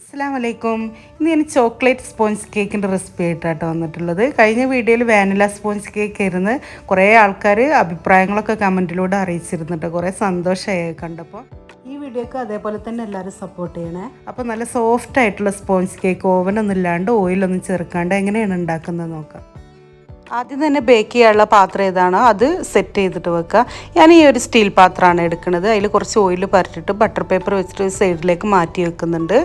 അസ്സലാമലൈക്കും. ഇന്ന് ഞാൻ ചോക്ലേറ്റ് സ്പോഞ്ച് കേക്കിൻ്റെ റെസിപ്പി ആയിട്ടാണ് വന്നിട്ടുള്ളത്. കഴിഞ്ഞ വീഡിയോയിൽ വാനില സ്പോഞ്ച് കേക്ക് ആയിരുന്നു. കുറേ ആൾക്കാർ അഭിപ്രായങ്ങളൊക്കെ കമൻറ്റിലൂടെ അറിയിച്ചിരുന്നുണ്ട്. കുറേ സന്തോഷമായി കണ്ടപ്പോൾ. ഈ വീഡിയോക്ക് അതേപോലെ തന്നെ എല്ലാവരും സപ്പോർട്ട് ചെയ്യണേ. അപ്പോൾ നല്ല സോഫ്റ്റ് ആയിട്ടുള്ള സ്പോഞ്ച് കേക്ക് ഓവനൊന്നും ഇല്ലാണ്ട് ഓയിലൊന്നും ചേർക്കാണ്ട് എങ്ങനെയാണ് ഉണ്ടാക്കുന്നത് നോക്കാം. ആദ്യം തന്നെ ബേക്ക് ചെയ്യാനുള്ള പാത്രം ഏതാണോ അത് സെറ്റ് ചെയ്തിട്ട് വെക്കുക. ഞാൻ ഈ ഒരു സ്റ്റീൽ പാത്രമാണ് എടുക്കുന്നത്. അതിൽ കുറച്ച് ഓയിൽ പരട്ടിയിട്ട് ബട്ടർ പേപ്പർ വെച്ചിട്ട് സൈഡിലേക്ക് മാറ്റി വെക്കുന്നുണ്ട്.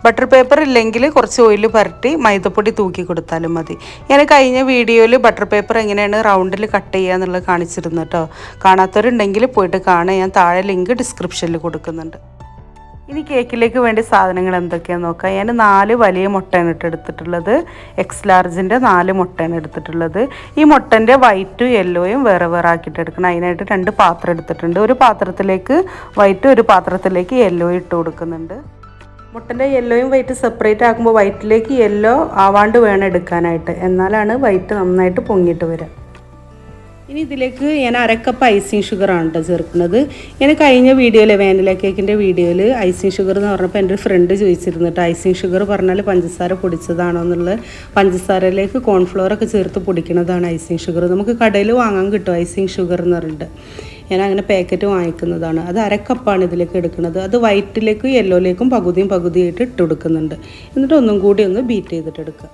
ബട്ടർ പേപ്പർ ഇല്ലെങ്കിൽ കുറച്ച് ഓയിൽ പരട്ടി മൈദപ്പൊടി തൂക്കി കൊടുത്താലും മതി. ഞാൻ കഴിഞ്ഞ വീഡിയോയിൽ ബട്ടർ പേപ്പർ എങ്ങനെയാണ് റൗണ്ടിൽ കട്ട് ചെയ്യുക എന്നുള്ളത് കാണിച്ചിരുന്നു കേട്ടോ. കാണാത്തവരുണ്ടെങ്കിൽ പോയിട്ട് കാണാൻ ഞാൻ താഴെ ലിങ്ക് ഡിസ്ക്രിപ്ഷനിൽ കൊടുക്കുന്നുണ്ട്. ഇനി കേക്കിലേക്ക് വേണ്ടി സാധനങ്ങൾ എന്തൊക്കെയാണെന്ന് നോക്കാം. ഞാൻ 4 വലിയ മുട്ടയാണ് എടുത്തിട്ടുള്ളത്. എക്സ് ലാർജിൻ്റെ 4 മുട്ടയാണ് എടുത്തിട്ടുള്ളത്. ഈ മുട്ടൻ്റെ വൈറ്റും യെല്ലോയും വേറെ വേറെ ആക്കിയിട്ട് എടുക്കണം. അതിനായിട്ട് 2 പാത്രം എടുത്തിട്ടുണ്ട്. ഒരു പാത്രത്തിലേക്ക് വൈറ്റും ഒരു പാത്രത്തിലേക്ക് യെല്ലോയും ഇട്ട് കൊടുക്കുന്നുണ്ട്. മുട്ടൻ്റെ യെല്ലോയും വൈറ്റ് സെപ്പറേറ്റ് ആക്കുമ്പോൾ വൈറ്റിലേക്ക് യെല്ലോ ആവാണ്ട് വേണം എടുക്കാനായിട്ട്. എന്നാലാണ് വൈറ്റ് നന്നായിട്ട് പൊങ്ങിയിട്ട് വരിക. ഇനി ഇതിലേക്ക് ഞാൻ 1/2 കപ്പ് ഐസിങ് ഷുഗറാണ് കേട്ടോ ചേർക്കുന്നത്. ഞാൻ കഴിഞ്ഞ വീഡിയോയിൽ വാനില കേക്കിൻ്റെ വീഡിയോയിൽ ഐസിങ് ഷുഗർ എന്ന് പറഞ്ഞപ്പോൾ എൻ്റെ ഒരു ഫ്രണ്ട് ചോദിച്ചിരുന്നു കേട്ടോ. ഐസിങ് ഷുഗർ പറഞ്ഞാൽ പഞ്ചസാര പൊടിച്ചതാണോ എന്നുള്ളത്. പഞ്ചസാരയിലേക്ക് കോൺഫ്ലവറൊക്കെ ചേർത്ത് പൊടിക്കുന്നതാണ് ഐസിങ് ഷുഗർ. നമുക്ക് കടയിൽ വാങ്ങാൻ കിട്ടും ഐസിങ് ഷുഗർ എന്ന് പറഞ്ഞിട്ട്. ഞാൻ അങ്ങനെ പാക്കറ്റ് വാങ്ങിക്കുന്നതാണ്. അത് 1/2 കപ്പാണ് ഇതിലേക്ക് എടുക്കുന്നത്. അത് വൈറ്റിലേക്കും യെല്ലോയിലേക്കും പകുതിയായിട്ട് ഇട്ട് കൊടുക്കുന്നുണ്ട്. എന്നിട്ട് ഒന്നും കൂടി ഒന്ന് ബീറ്റ് ചെയ്തിട്ട് എടുക്കുക.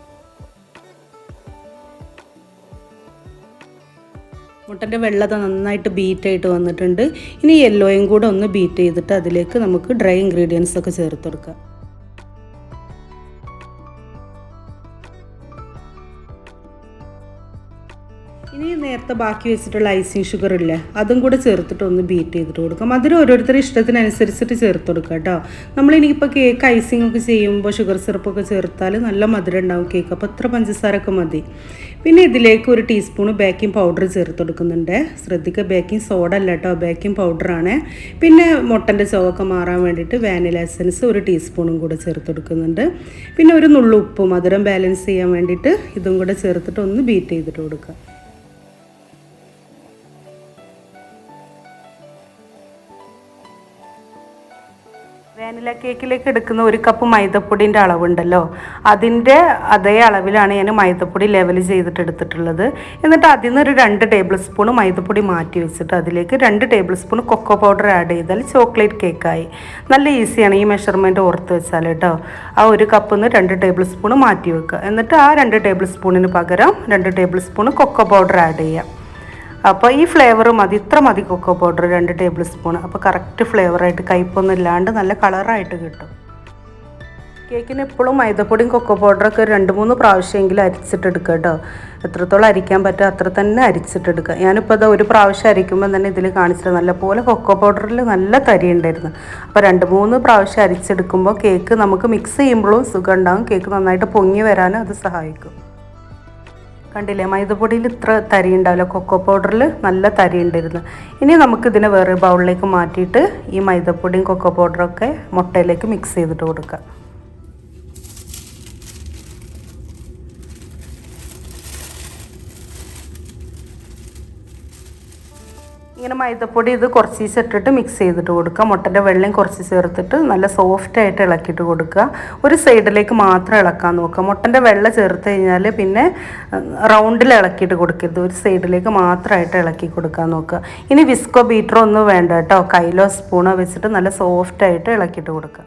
മുട്ടൻ്റെ വെള്ളത നന്നായിട്ട് ബീറ്റായിട്ട് വന്നിട്ടുണ്ട്. ഇനി യെല്ലോയും കൂടെ ഒന്ന് ബീറ്റ് ചെയ്തിട്ട് അതിലേക്ക് നമുക്ക് ഡ്രൈ ഇൻഗ്രീഡിയൻസ് ഒക്കെ ചേർത്ത് കൊടുക്കാം. ഇനി നേരത്തെ ബാക്കി വെച്ചിട്ടുള്ള ഐസിങ് ഷുഗർ ഇല്ലേ, അതും കൂടെ ചേർത്തിട്ട് ഒന്ന് ബീറ്റ് ചെയ്തിട്ട് കൊടുക്കാം. അതിൽ ഓരോരുത്തരുടെ ഇഷ്ടത്തിനനുസരിച്ചിട്ട് ചേർത്ത് കൊടുക്കുക കേട്ടോ. നമ്മളിനിയിപ്പോൾ കേക്ക് ഐസിങ് ഒക്കെ ചെയ്യുമ്പോൾ ഷുഗർ സിറപ്പൊക്കെ ചേർത്താൽ നല്ല മധുരം ഉണ്ടാവും കേക്ക്. അപ്പോൾ അത്ര പഞ്ചസാരൊക്കെ മതി. പിന്നെ ഇതിലേക്ക് 1 ടീസ്പൂൺ ബേക്കിംഗ് പൗഡർ ചേർത്ത് കൊടുക്കുന്നുണ്ട്. ശ്രദ്ധിക്കുക, ബേക്കിംഗ് സോഡ അല്ല കേട്ടോ, ബേക്കിംഗ് പൗഡറാണ്. പിന്നെ മുട്ടൻ്റെ ചുവക്കെ മാറാൻ വേണ്ടിയിട്ട് വാനില എസൻസ് 1 ടീസ്പൂണും കൂടെ ചേർത്ത് കൊടുക്കുന്നുണ്ട്. പിന്നെ ഒരു നുള്ളു ഉപ്പ് മധുരം ബാലൻസ് ചെയ്യാൻ വേണ്ടിയിട്ട് ഇതും കൂടെ ചേർത്തിട്ട് ഒന്ന് ബീറ്റ് ചെയ്തിട്ട് കൊടുക്കുക. വാനില കേക്കിലേക്ക് എടുക്കുന്ന 1 കപ്പ് മൈദപ്പൊടിൻ്റെ അളവുണ്ടല്ലോ, അതിൻ്റെ അതേ അളവിലാണ് ഞാൻ മൈദപ്പൊടി ലെവൽ ചെയ്തിട്ട് എടുത്തിട്ടുള്ളത്. എന്നിട്ട് അതിൽ നിന്ന് ഒരു 2 ടേബിൾ സ്പൂൺ മൈദപ്പൊടി മാറ്റി വെച്ചിട്ട് അതിലേക്ക് 2 tablespoon cocoa powder add ചെയ്താൽ ചോക്ലേറ്റ് കേക്കായി. നല്ല ഈസിയാണ് ഈ മെഷർമെൻറ്റ് ഓർത്ത് വെച്ചാൽ കേട്ടോ. ആ 1 കപ്പിൽ നിന്ന് 2 ടേബിൾ സ്പൂൺ മാറ്റി വെക്കുക. എന്നിട്ട് ആ 2 ടേബിൾ സ്പൂണിന് പകരം 2 tablespoon cocoa powder add ചെയ്യാം. അപ്പോൾ ഈ ഫ്ലേവർ മതി, ഇത്ര മതി കൊക്കോ പൗഡർ 2 ടേബിൾ സ്പൂൺ. അപ്പോൾ കറക്റ്റ് ഫ്ലേവറായിട്ട് കയ്പൊന്നും ഇല്ലാണ്ട് നല്ല കളറായിട്ട് കിട്ടും. കേക്കിന് എപ്പോഴും മൈദപ്പൊടിയും കൊക്കോ പൗഡറൊക്കെ 2-3 പ്രാവശ്യമെങ്കിലും അരിച്ചിട്ടെടുക്കുക കേട്ടോ. എത്രത്തോളം അരിക്കാൻ പറ്റുക അത്ര തന്നെ അരിച്ചിട്ടെടുക്കുക. ഞാനിപ്പോൾ അത് 1 പ്രാവശ്യം അരിക്കുമ്പോൾ തന്നെ ഇതിൽ കാണിച്ചിട്ട് നല്ലപോലെ കൊക്കോ പൗഡറിൽ നല്ല തരി ഉണ്ടായിരുന്നു. അപ്പോൾ 2-3 പ്രാവശ്യം അരിച്ചെടുക്കുമ്പോൾ കേക്ക് നമുക്ക് മിക്സ് ചെയ്യുമ്പോഴും സുഖം ഉണ്ടാകും. കേക്ക് നന്നായിട്ട് പൊങ്ങി വരാനും അത് സഹായിക്കും. കണ്ടില്ലേ, മൈദപ്പൊടിയിൽ ഇത്ര തരി ഉണ്ടാവില്ല, കൊക്കോ പൗഡറിൽ നല്ല തരി ഉണ്ടായിരുന്നു. ഇനി നമുക്കിതിനെ വേറെ ബൗളിലേക്ക് മാറ്റിയിട്ട് ഈ മൈദപ്പൊടിയും കൊക്കോ പൗഡറൊക്കെ മുട്ടയിലേക്ക് മിക്സ് ചെയ്തിട്ട് കൊടുക്കാം. ഇങ്ങനെ മൈദപ്പൊടി ഇത് കുറച്ച് ഇട്ടിട്ട് മിക്സ് ചെയ്തിട്ട് കൊടുക്കുക. മുട്ടൻ്റെ വെള്ളം കുറച്ച് ചേർത്തിട്ട് നല്ല സോഫ്റ്റായിട്ട് ഇളക്കിയിട്ട് കൊടുക്കുക. ഒരു സൈഡിലേക്ക് മാത്രം ഇളക്കാൻ നോക്കുക. മുട്ടൻ്റെ വെള്ളം ചേർത്ത് കഴിഞ്ഞാൽ പിന്നെ റൗണ്ടിൽ ഇളക്കിയിട്ട് കൊടുക്കരുത്, ഒരു സൈഡിലേക്ക് മാത്രമായിട്ട് ഇളക്കി കൊടുക്കാൻ നോക്കുക. ഇനി വിസ്കോ ബീറ്ററോ ഒന്നും വേണ്ട കേട്ടോ, കയ്യിലോ സ്പൂണോ വെച്ചിട്ട് നല്ല സോഫ്റ്റായിട്ട് ഇളക്കിയിട്ട് കൊടുക്കുക.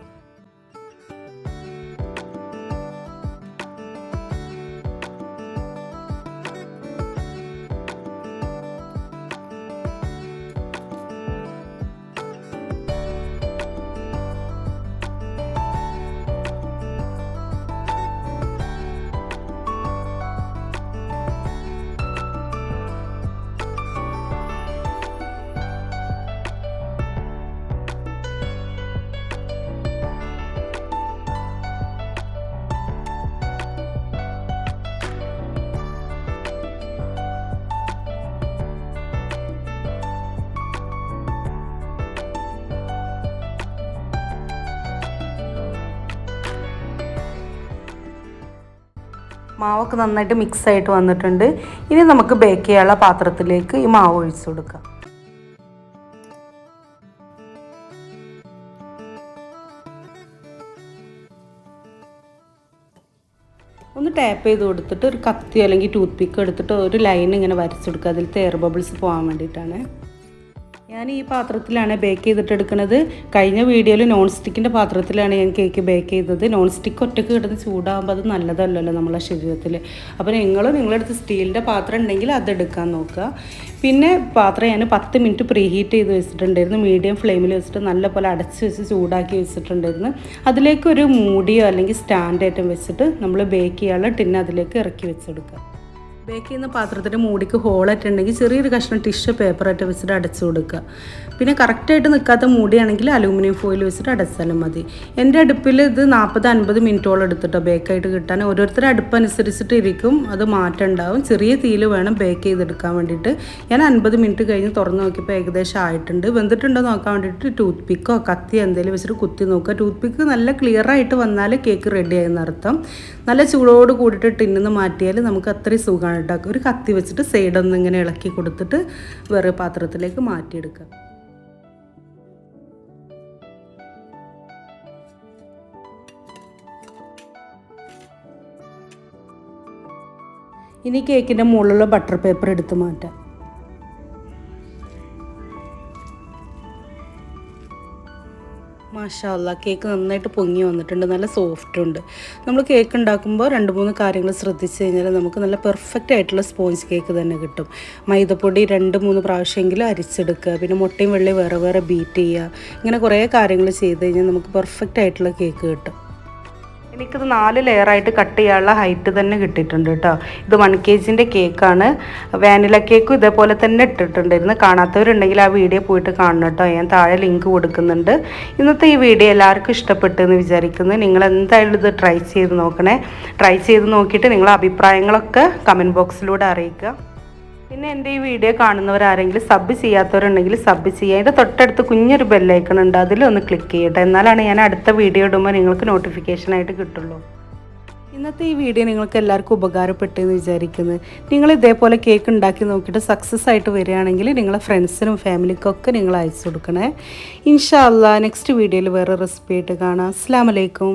മാവൊക്കെ നന്നായിട്ട് മിക്സായിട്ട് വന്നിട്ടുണ്ട്. ഇനി നമുക്ക് ബേക്ക് ചെയ്യാനുള്ള പാത്രത്തിലേക്ക് ഈ മാവ് ഒഴിച്ചു കൊടുക്കാം. ഒന്ന് ടാപ്പ് ചെയ്ത് കൊടുത്തിട്ട് ഒരു കത്തിയോ അല്ലെങ്കിൽ ടൂത്ത് പിക്കോ എടുത്തിട്ട് ഒരു ലൈൻ ഇങ്ങനെ വരച്ചെടുക്കുക. അതിലത്തെ എയർ ബബിൾസ് പോകാൻ വേണ്ടിയിട്ടാണ്. ഞാൻ ഈ പാത്രത്തിലാണ് ബേക്ക് ചെയ്തിട്ട് എടുക്കുന്നത്. കഴിഞ്ഞ വീഡിയോയിൽ നോൺ സ്റ്റിക്കിൻ്റെ പാത്രത്തിലാണ് ഞാൻ കേക്ക് ബേക്ക് ചെയ്തത്. നോൺ സ്റ്റിക്ക് ഒറ്റക്ക് കിടന്ന് ചൂടാകുമ്പോൾ അത് നല്ലതല്ലല്ലോ നമ്മളെ ശരീരത്തിൽ. അപ്പോൾ നിങ്ങളുടെ അടുത്ത് സ്റ്റീലിൻ്റെ പാത്രം ഉണ്ടെങ്കിൽ അതെടുക്കാൻ നോക്കുക. പിന്നെ പാത്രം ഞാൻ 10 മിനിറ്റ് പ്രീ ഹീറ്റ് ചെയ്ത് വെച്ചിട്ടുണ്ടായിരുന്നു. മീഡിയം ഫ്ലെയിമിൽ വെച്ചിട്ട് നല്ലപോലെ അടച്ച് വെച്ച് ചൂടാക്കി വെച്ചിട്ടുണ്ടായിരുന്നു. അതിലേക്കൊരു മൂടിയോ അല്ലെങ്കിൽ സ്റ്റാൻഡ് ഐറ്റം വെച്ചിട്ട് നമ്മൾ ബേക്ക് ചെയ്യാനുള്ള ടിന്ന് അതിലേക്ക് ഇറക്കി വെച്ചെടുക്കുക. ബേക്ക് ചെയ്യുന്ന പാത്രത്തിൻ്റെ മൂടിക്ക് ഹോളായിട്ടുണ്ടെങ്കിൽ ചെറിയൊരു കഷ്ണം ടിഷ്യൂ പേപ്പറായിട്ട് വെച്ചിട്ട് അടച്ചു കൊടുക്കുക. പിന്നെ കറക്റ്റായിട്ട് നിൽക്കാത്ത മൂടിയാണെങ്കിൽ അലൂമിനിയം ഫോയിൽ വെച്ചിട്ട് അടച്ചാലും മതി. എൻ്റെ അടുപ്പിൽ ഇത് 40-50 മിനിറ്റോളം എടുത്തിട്ടോ ബേക്കായിട്ട് കിട്ടാൻ. ഓരോരുത്തരുടെ അടുപ്പ് അനുസരിച്ചിട്ട് ഇരിക്കും, അത് മാറ്റം ഉണ്ടാവും. ചെറിയ തീയിൽ വേണം ബേക്ക് ചെയ്തെടുക്കാൻ വേണ്ടിയിട്ട്. ഞാൻ 50 മിനിറ്റ് കഴിഞ്ഞ് തുറന്ന് നോക്കിയപ്പോൾ ഏകദേശം ആയിട്ടുണ്ട്. വെന്തിട്ടുണ്ടോ നോക്കാൻ വേണ്ടിയിട്ട് ടൂത്ത് പിക്കോ കത്തിയോ എന്തെങ്കിലും വെച്ചിട്ട് കുത്തി നോക്കുക. ടൂത്ത് പിക്ക് നല്ല ക്ലിയറായിട്ട് വന്നാൽ കേക്ക് റെഡി ആയെന്നർത്ഥം. നല്ല ചൂടോട് കൂടിയിട്ട് ടിന്നിന്ന് മാറ്റിയാൽ നമുക്ക് അത്രയും സുഖമാണ് ഉണ്ടാക്കുക. ഒരു കത്തി വെച്ചിട്ട് സൈഡൊന്നും ഇങ്ങനെ ഇളക്കി കൊടുത്തിട്ട് വേറെ പാത്രത്തിലേക്ക് മാറ്റിയെടുക്കുക. ഇനി കേക്കിൻ്റെ മുകളിലുള്ള ബട്ടർ പേപ്പർ എടുത്ത് മാറ്റാം. മാഷാ അല്ലാ, കേക്ക് നന്നായിട്ട് പൊങ്ങി വന്നിട്ടുണ്ട്, നല്ല സോഫ്റ്റ് ഉണ്ട്. നമ്മൾ കേക്ക് ഉണ്ടാക്കുമ്പോൾ 2-3 കാര്യങ്ങൾ ശ്രദ്ധിച്ച് കഴിഞ്ഞാൽ നമുക്ക് നല്ല പെർഫെക്റ്റ് ആയിട്ടുള്ള സ്പോഞ്ച് കേക്ക് തന്നെ കിട്ടും. മൈദപ്പൊടി 2-3 പ്രാവശ്യമെങ്കിലും അരിച്ചെടുക്കുക. പിന്നെ മുട്ടയും വെള്ളയും വേറെ വേറെ ബീറ്റ് ചെയ്യുക. ഇങ്ങനെ കുറേ കാര്യങ്ങൾ ചെയ്ത് കഴിഞ്ഞാൽ നമുക്ക് പെർഫെക്റ്റ് ആയിട്ടുള്ള കേക്ക് കിട്ടും. എനിക്കിത് 4 ലെയറായിട്ട് കട്ട് ചെയ്യാനുള്ള ഹൈറ്റ് തന്നെ കിട്ടിയിട്ടുണ്ട് കേട്ടോ. ഇത് 1 kg കേക്കാണ്. വാനില കേക്കും ഇതേപോലെ തന്നെ ഇട്ടിട്ടുണ്ടായിരുന്നു. കാണാത്തവരുണ്ടെങ്കിൽ ആ വീഡിയോ പോയിട്ട് കാണണം കേട്ടോ. ഞാൻ താഴെ ലിങ്ക് കൊടുക്കുന്നുണ്ട്. ഇന്നത്തെ ഈ വീഡിയോ എല്ലാവർക്കും ഇഷ്ടപ്പെട്ടെന്ന് വിചാരിക്കുന്നു. നിങ്ങൾ എന്തായാലും ഇത് ട്രൈ ചെയ്ത് നോക്കണേ. ട്രൈ ചെയ്ത് നോക്കിയിട്ട് നിങ്ങളുടെ അഭിപ്രായങ്ങളൊക്കെ കമൻറ്റ് ബോക്സിലൂടെ അറിയിക്കുക. പിന്നെ എൻ്റെ ഈ വീഡിയോ കാണുന്നവരാരെങ്കിലും സബ് ചെയ്യാത്തവരുണ്ടെങ്കിൽ സബ് ചെയ്യുക. അതിൻ്റെ തൊട്ടടുത്ത് കുഞ്ഞൊരു ബെല്ലൈക്കൺ ഉണ്ട്, അതിലൊന്ന് ക്ലിക്ക് ചെയ്യട്ടെ. എന്നാലാണ് ഞാൻ അടുത്ത വീഡിയോ ഇടുമ്പോൾ നിങ്ങൾക്ക് നോട്ടിഫിക്കേഷനായിട്ട് കിട്ടുള്ളൂ. ഇന്നത്തെ ഈ വീഡിയോ നിങ്ങൾക്ക് എല്ലാവർക്കും ഉപകാരപ്പെട്ടെന്ന് വിചാരിക്കുന്നത്. നിങ്ങൾ ഇതേപോലെ കേക്ക് ഉണ്ടാക്കി നോക്കിയിട്ട് സക്സസ് ആയിട്ട് വരികയാണെങ്കിൽ നിങ്ങളെ ഫ്രണ്ട്സിനും ഫാമിലിക്കൊക്കെ നിങ്ങൾ അയച്ചു കൊടുക്കണേ. ഇൻഷാ അല്ലാ നെക്സ്റ്റ് വീഡിയോയിൽ വേറെ റെസിപ്പി ആയിട്ട് കാണാം. അസ്സലാമു അലൈക്കും.